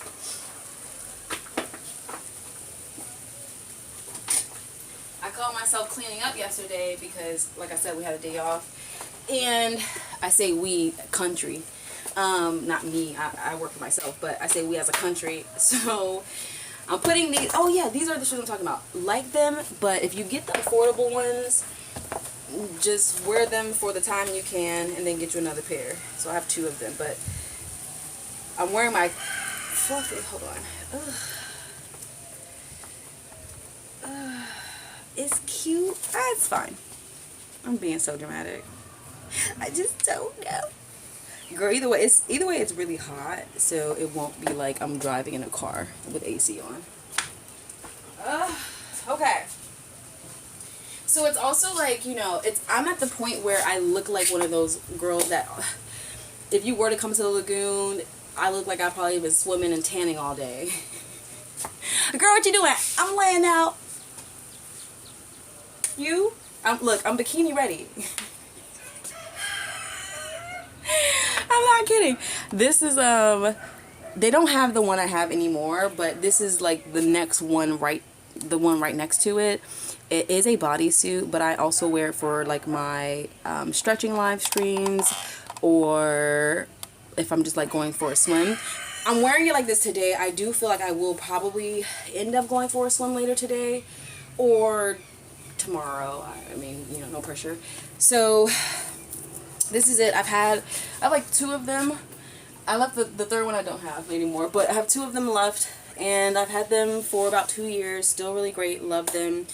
S1: I caught myself cleaning up yesterday because, like I said, we had a day off. And I say we, country. Not me, I work for myself, but I say we as a country. So I'm putting these, oh yeah, these are the shoes I'm talking about. Like them, but if you get the affordable ones, just wear them for the time you can and then get you another pair. So I have 2 of them, but I'm wearing my fluffy, hold on. It's cute. It's fine. I'm being so dramatic. I just don't know. Girl, either way it's really hot, so it won't be like I'm driving in a car with AC on. Okay. So it's also like, you know, I'm at the point where I look like one of those girls that, if you were to come to the lagoon, I look like I've probably been swimming and tanning all day. Girl, what you doing? I'm laying out. You? Look, I'm bikini ready. I'm not kidding. This is, they don't have the one I have anymore, but this is like the next one, the one right next to it. It is a bodysuit, but I also wear it for like my stretching live streams, or if I'm just like going for a swim. I'm wearing it like this today. I do feel like I will probably end up going for a swim later today or tomorrow. I mean, you know, no pressure. So this is it. I have like 2 of them. I left the third one I don't have anymore, but I have 2 of them left, and I've had them for about 2 years. Still really great. Love them.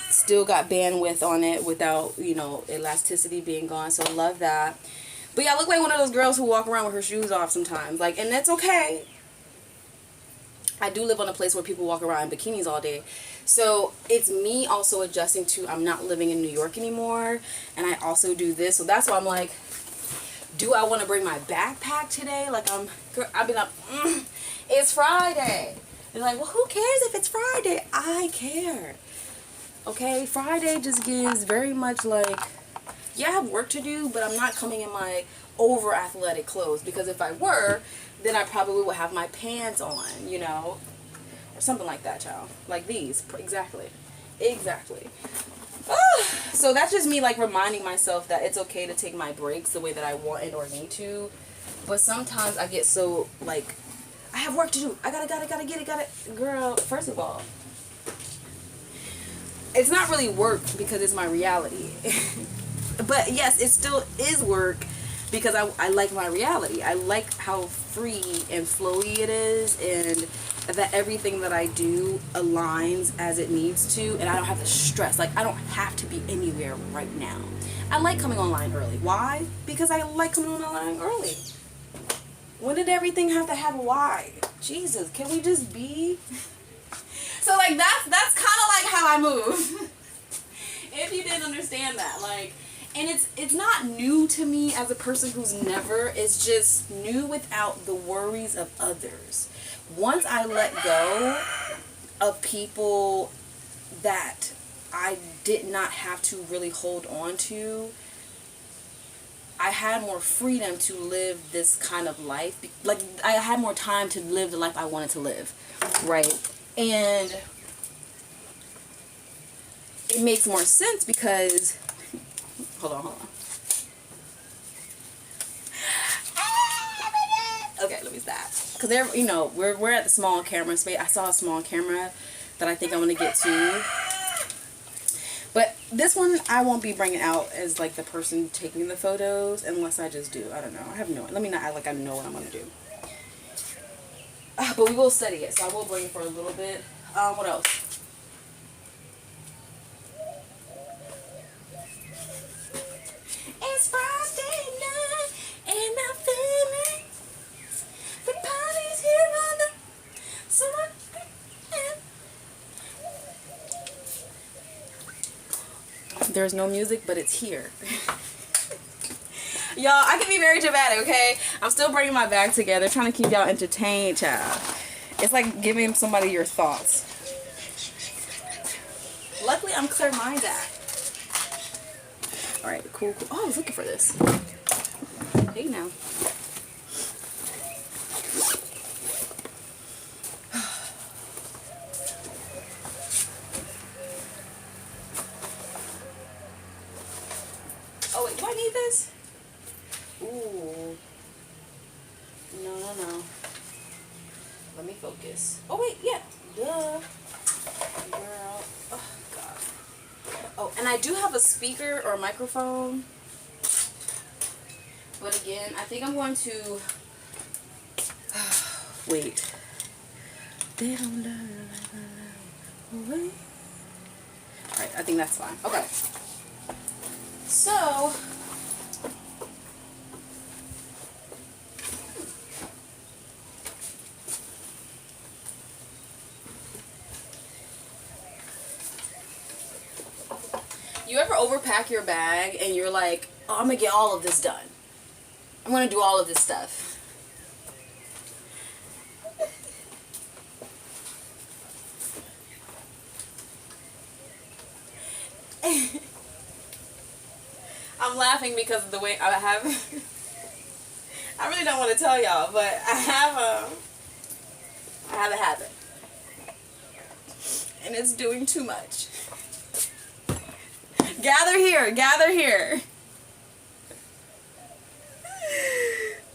S1: Still got bandwidth on it without, you know, elasticity being gone, so love that. But yeah, I look like one of those girls who walk around with her shoes off sometimes, like, and that's okay. I do live on a place where people walk around in bikinis all day, so it's me also adjusting to, I'm not living in New York anymore, and I also do this, so that's why I'm like, do I want to bring my backpack today? Like, I've been up, it's Friday. They're like, well, who cares if it's Friday? I care. Okay, Friday just gives very much like, yeah, I have work to do, but I'm not coming in my over athletic clothes, because if I were, then I probably would have my pants on, you know, or something like that, child. Like these, exactly. So that's just me like reminding myself that it's okay to take my breaks the way that I want it or need to. But sometimes I get so like, I have work to do. I gotta get it. Girl, first of all, it's not really work because it's my reality. But yes, it still is work because I like my reality. I like how free and flowy it is, and that everything that I do aligns as it needs to, and I don't have to stress. Like, I don't have to be anywhere right now. I like coming online early. Why? Because I like coming online early. When did everything have to have a why? Jesus, can we just be? So like that's kind of like how I move. If you didn't understand that, like, and it's not new to me as a person who's never. It's just new without the worries of others. Once I let go of people that I did not have to really hold on to, I had more freedom to live this kind of life. Like, I had more time to live the life I wanted to live, right? And it makes more sense because, hold on. Okay, let me stop. Because you know, we're at the small camera space. I saw a small camera that I think I'm gonna get to. But this one I won't be bringing out as like the person taking the photos unless I just do. I don't know. I have no. Let me not act like I know what I'm gonna do. But we will study it, so I will bring it for a little bit. What else? It's Friday night and I'm feeling There's no music, but it's here. Y'all, I can be very dramatic, okay? I'm still bringing my bag together, trying to keep y'all entertained, child. It's like giving somebody your thoughts. Luckily, I'm clear-minded. Alright, cool, cool. Oh, I was looking for this. Hey, now. Oh, wait, do I need this? Ooh. No, no, no. Let me focus. Oh, wait, yeah. Duh. Girl. Oh, God. Oh, and I do have a speaker or a microphone. But again, I think I'm going to... wait. They don't learn. Wait. Alright, I think that's fine. Okay. So... you ever overpack your bag and you're like, oh, I'm going to get all of this done. I'm going to do all of this stuff. I'm laughing because of the way I have... I really don't want to tell y'all, but I have a habit. And it's doing too much. Gather here, gather here.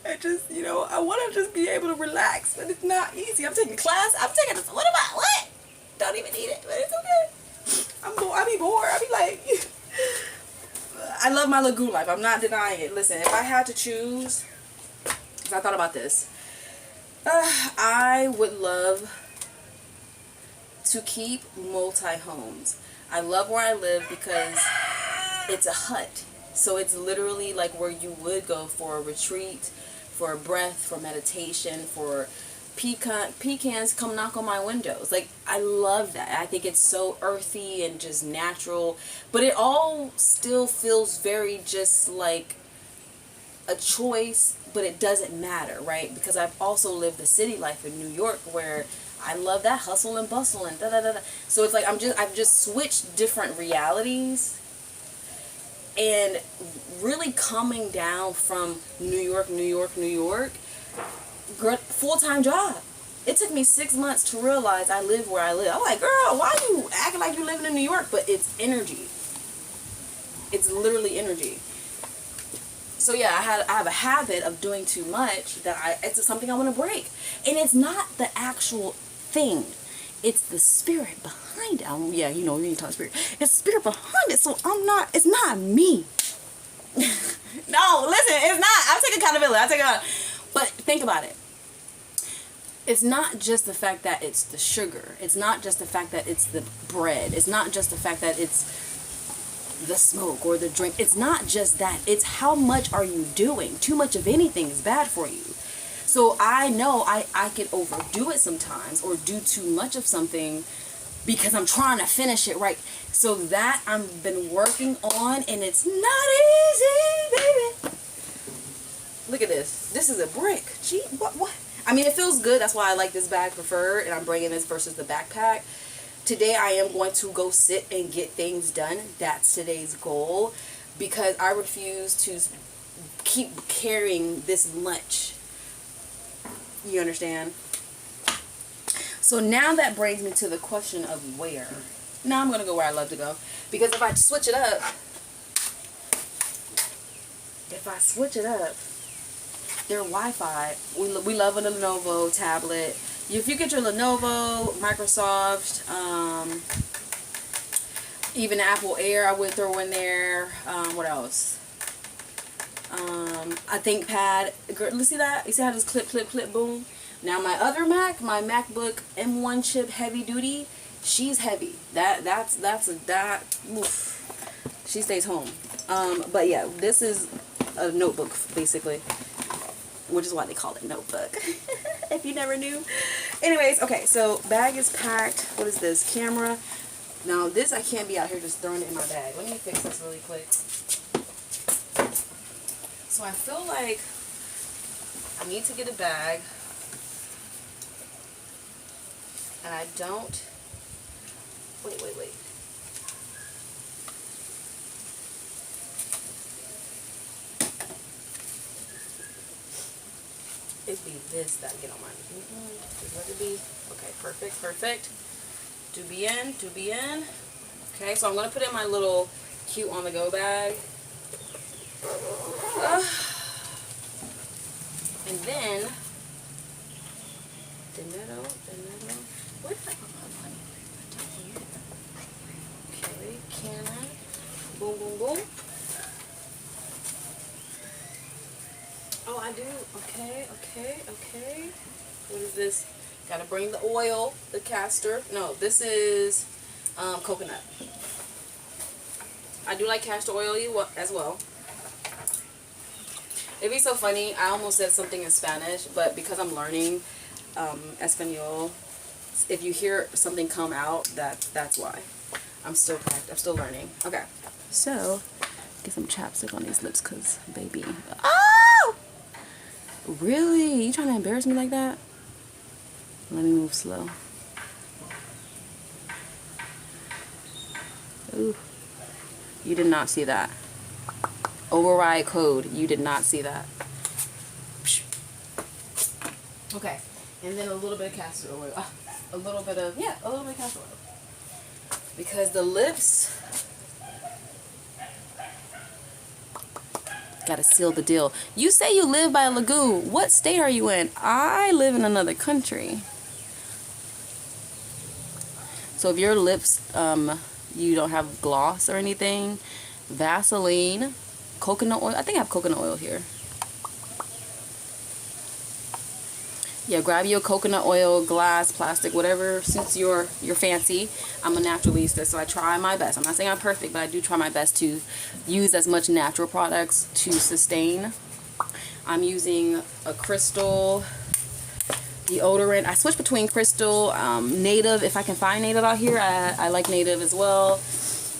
S1: I just, you know, I want to just be able to relax, but it's not easy. I'm taking class. I'm taking this. What about what? Don't even need it, but it's okay. I be bored. I be like, I love my lagoon life. I'm not denying it. Listen, if I had to choose, because I thought about this, I would love to keep multi-homes. I love where I live because it's a hut. So it's literally like where you would go for a retreat, for a breath, for meditation, for pecans come knock on my windows. Like, I love that. I think it's so earthy and just natural. But it all still feels very just like a choice, but it doesn't matter, right? Because I've also lived the city life in New York where I love that hustle and bustle and da-da-da-da. So it's like I've just switched different realities. And really coming down from New York, full-time job. It took me 6 months to realize I live where I live. I'm like, girl, why are you acting like you're living in New York? But it's energy. It's literally energy. So yeah, I have a habit of doing too much that it's something I want to break. And it's not the actual thing. It's the spirit behind it. Yeah, you know, you need to talk spirit. It's the spirit behind it. So it's not me. No, listen, it's not. I'll take accountability. But think about it. It's not just the fact that it's the sugar. It's not just the fact that it's the bread. It's not just the fact that it's the smoke or the drink. It's not just that. It's how much are you doing. Too much of anything is bad for you. So I know I can overdo it sometimes or do too much of something because I'm trying to finish it right. So that I've been working on, and it's not easy, baby. Look at this. This is a brick. Gee, what? I mean, it feels good. That's why I like this bag preferred, and I'm bringing this versus the backpack. Today I am going to go sit and get things done. That's today's goal, because I refuse to keep carrying this much. You understand? So now that brings me to the question of where. Now I'm going to go where I love to go. Because if I switch it up, their Wi-Fi, we love a Lenovo tablet. If you get your Lenovo, Microsoft, even Apple Air I would throw in there. What else? A ThinkPad. Let's see that? You see how this clip, boom? Now my other Mac, my MacBook M1 chip heavy duty, she's heavy. Oof. She stays home. But yeah, this is a notebook basically, which is why they call it notebook. If you never knew. Anyways, okay, so bag is packed. What is this? Camera. Now this, I can't be out here just throwing it in my bag. Let me fix this really quick. So I feel like I need to get a bag. And I don't, wait. It'd be this that get on my, let it be. Okay, perfect. Do be in. Okay, so I'm gonna put in my little cute on the go bag. And then, dinero. Where did I put my money? Okay, cannon. Boom. Oh, I do. Okay. What is this? Gotta bring the oil, the castor. No, this is coconut. I do like castor oil as well. It'd be so funny. I almost said something in Spanish, but because I'm learning Espanol, if you hear something come out, that's why. I'm still learning. Okay, so get some chapstick on these lips, cause baby. Oh, really? You trying to embarrass me like that? Let me move slow. Ooh, you did not see that. Override code. You did not see that. Okay, and then a little bit of castor oil. A little bit of castor oil. Because the lips gotta seal the deal. You say you live by a lagoon. What state are you in? I live in another country. So if your lips, you don't have gloss or anything, Vaseline, coconut oil. I think I have coconut oil here. Yeah, grab your coconut oil, glass, plastic, whatever suits your fancy. I'm a naturalista, so I try my best. I'm not saying I'm perfect, but I do try my best to use as much natural products to sustain. I'm using a crystal deodorant. I switch between crystal, native. If I can find native out here, I like native as well.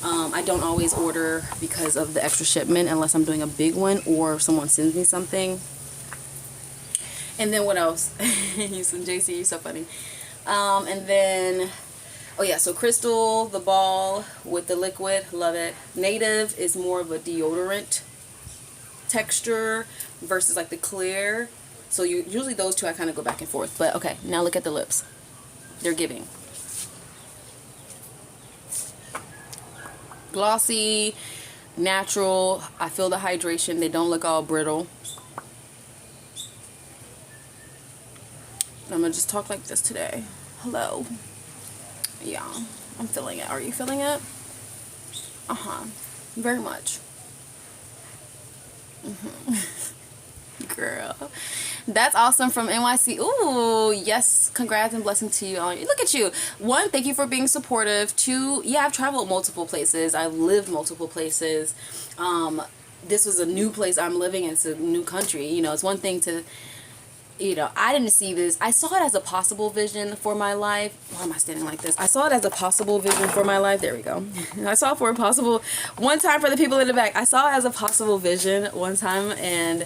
S1: I don't always order because of the extra shipment unless I'm doing a big one or someone sends me something. And then what else? JC, you're so funny. And then, oh yeah, so crystal, the ball with the liquid, love it. Native is more of a deodorant texture versus like the clear. So usually those two I kind of go back and forth. But okay, now look at the lips. They're giving. Glossy, natural. I feel the hydration. They don't look all brittle. I'm gonna just talk like this today. Hello. Yeah, I'm feeling it. Are you feeling it? Very much. Girl, that's awesome from NYC. Ooh, yes, congrats and blessings to you. Look at you. One, thank you for being supportive. Two, yeah, I've traveled multiple places. I've lived multiple places. This was a new place I'm living in. It's a new country. You know, it's one thing to, you know, I didn't see this. I saw it as a possible vision for my life. Why am I standing like this? I saw it as a possible vision for my life. There we go. I saw it for a possible, one time for the people in the back. I saw it as a possible vision one time, and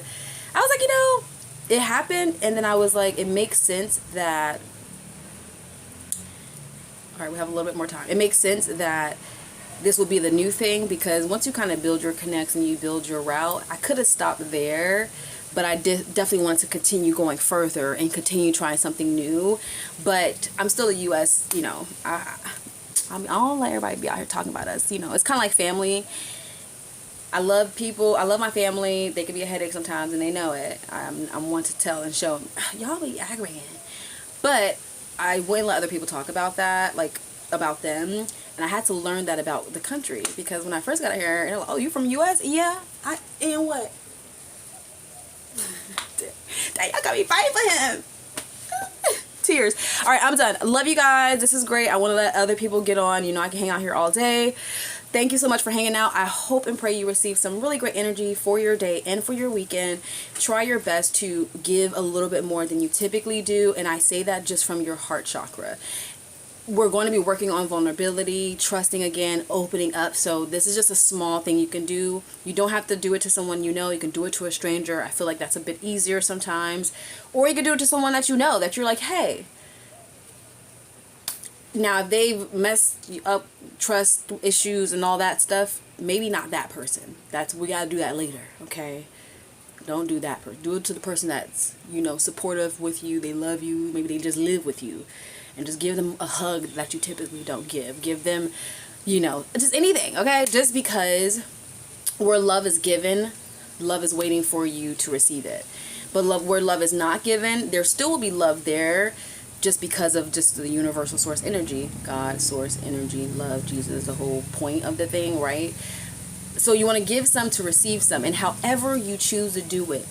S1: I was like, you know, it happened, and then I was like, it makes sense that, all right, we have a little bit more time. It makes sense that this will be the new thing, because once you kind of build your connects and you build your route, I could have stopped there, but I definitely wanted to continue going further and continue trying something new. But I'm still a U.S., you know, I don't let everybody be out here talking about us, you know. It's kind of like family. I love people. I love my family. They can be a headache sometimes, and they know it. I'm one to tell and show them, y'all be aggravating. But I wouldn't let other people talk about that, like about them. And I had to learn that about the country, because when I first got here, they're like, oh, you from U.S.? Yeah. And what? Dang, y'all got me fighting for him. Tears. All right, I'm done. Love you guys. This is great. I want to let other people get on. You know, I can hang out here all day. Thank you so much for hanging out. I hope and pray you receive some really great energy for your day and for your weekend. Try your best to give a little bit more than you typically do, and I say that just from your heart chakra. we're going to be working on vulnerability, trusting again, opening up. So this is just a small thing you can do. You don't have to do it to someone you know. You can do it to a stranger. I feel like that's a bit easier sometimes. Or you can do it to someone that you know, that you're like, hey. Now, if they've messed you up, trust issues and all that stuff, maybe not that person. We got to do that later, okay? Don't do that. Do it to the person that's, you know, supportive with you. They love you. Maybe they just live with you. And just give them a hug that you typically don't give. Give them, you know, just anything, okay? Just because where love is given, love is waiting for you to receive it. But where love is not given, there still will be love there, just because of just the universal source energy. God, source energy, love, Jesus, the whole point of the thing, right? So you want to give some to receive some. And however you choose to do it,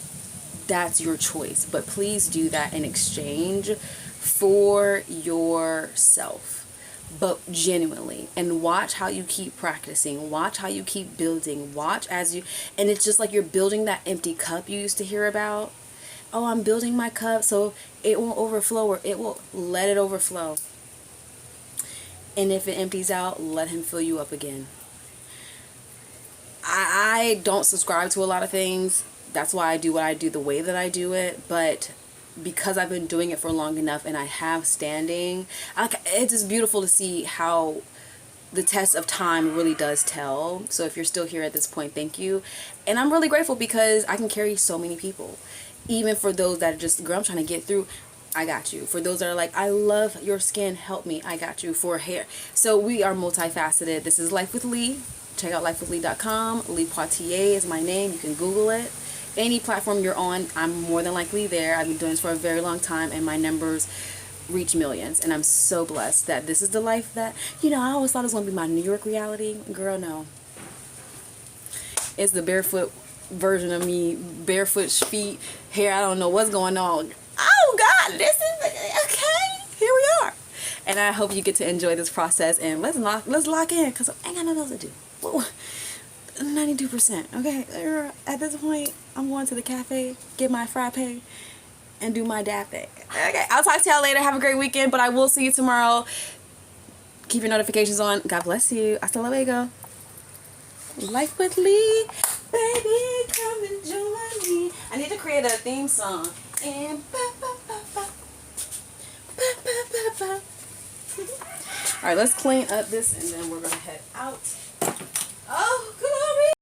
S1: that's your choice. But please do that in exchange for yourself, but genuinely. And watch how you keep practicing. Watch how you keep building. Watch as you, and it's just like you're building that empty cup you used to hear about. Oh, I'm building my cup so it won't overflow, or it will let it overflow. And if it empties out, let him fill you up again. I don't subscribe to a lot of things. That's why I do what I do the way that I do it. But because I've been doing it for long enough and I have standing, it's just beautiful to see how the test of time really does tell. So if you're still here at this point, thank you. And I'm really grateful because I can carry so many people. Even for those that are just, girl, I'm trying to get through, I got you. For those that are like, I love your skin, help me, I got you. For hair. So we are multifaceted. This is Life with Lee. Check out lifewithlee.com. Lee Poitier is my name. You can Google it. Any platform you're on, I'm more than likely there. I've been doing this for a very long time, and my numbers reach millions. And I'm so blessed that this is the life that, you know, I always thought it was going to be my New York reality. Girl, no. It's the barefoot version of me, barefoot feet, hair, I don't know what's going on. Oh, God, this is, okay, here we are. And I hope you get to enjoy this process, and let's lock in, because I ain't got nothing else to do. Whoa. 92%, okay? At this point, I'm going to the cafe, get my frappe, and do my dad thing. Okay, I'll talk to y'all later. Have a great weekend, but I will see you tomorrow. Keep your notifications on. God bless you. Hasta luego. Life with Lee. Baby, come and join me. I need to create a theme song. And all right, let's clean up this, and then we're going to head out.